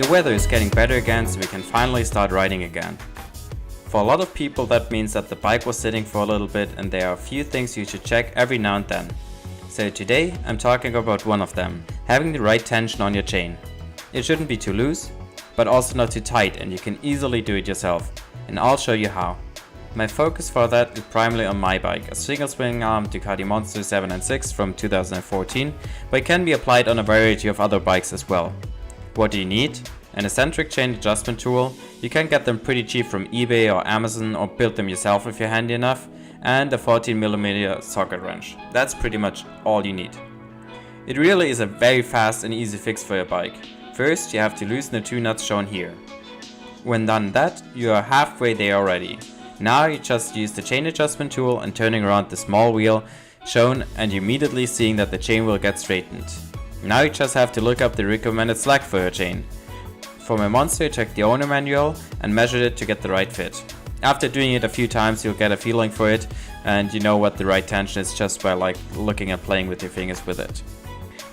The weather is getting better again, so we can finally start riding again. For a lot of people that means that the bike was sitting for a little bit and there are a few things you should check every now and then. So today I'm talking about one of them, having the right tension on your chain. It shouldn't be too loose, but also not too tight, and you can easily do it yourself, and I'll show you how. My focus for that is primarily on my bike, a single swing arm Ducati Monster 7 and 6 from 2014, but it can be applied on a variety of other bikes as well. What do you need? An eccentric chain adjustment tool. You can get them pretty cheap from eBay or Amazon, or build them yourself if you're handy enough, and a 14mm socket wrench. That's pretty much all you need. It really is a very fast and easy fix for your bike. First, you have to loosen the two nuts shown here. When done that, you are halfway there already. Now you just use the chain adjustment tool and turning around the small wheel shown, and you immediately seeing that the chain will get straightened. Now you just have to look up the recommended slack for your chain. For my Monster, I checked the owner manual and measured it to get the right fit. After doing it a few times, you'll get a feeling for it, and you know what the right tension is just by looking and playing with your fingers with it.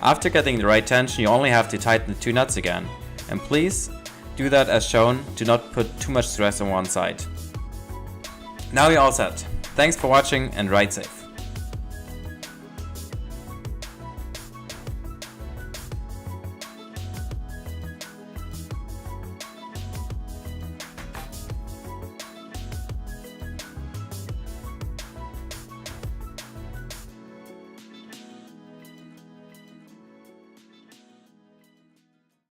After getting the right tension, you only have to tighten the two nuts again. And please do that as shown, do not put too much stress on one side. Now you're all set. Thanks for watching and ride safe.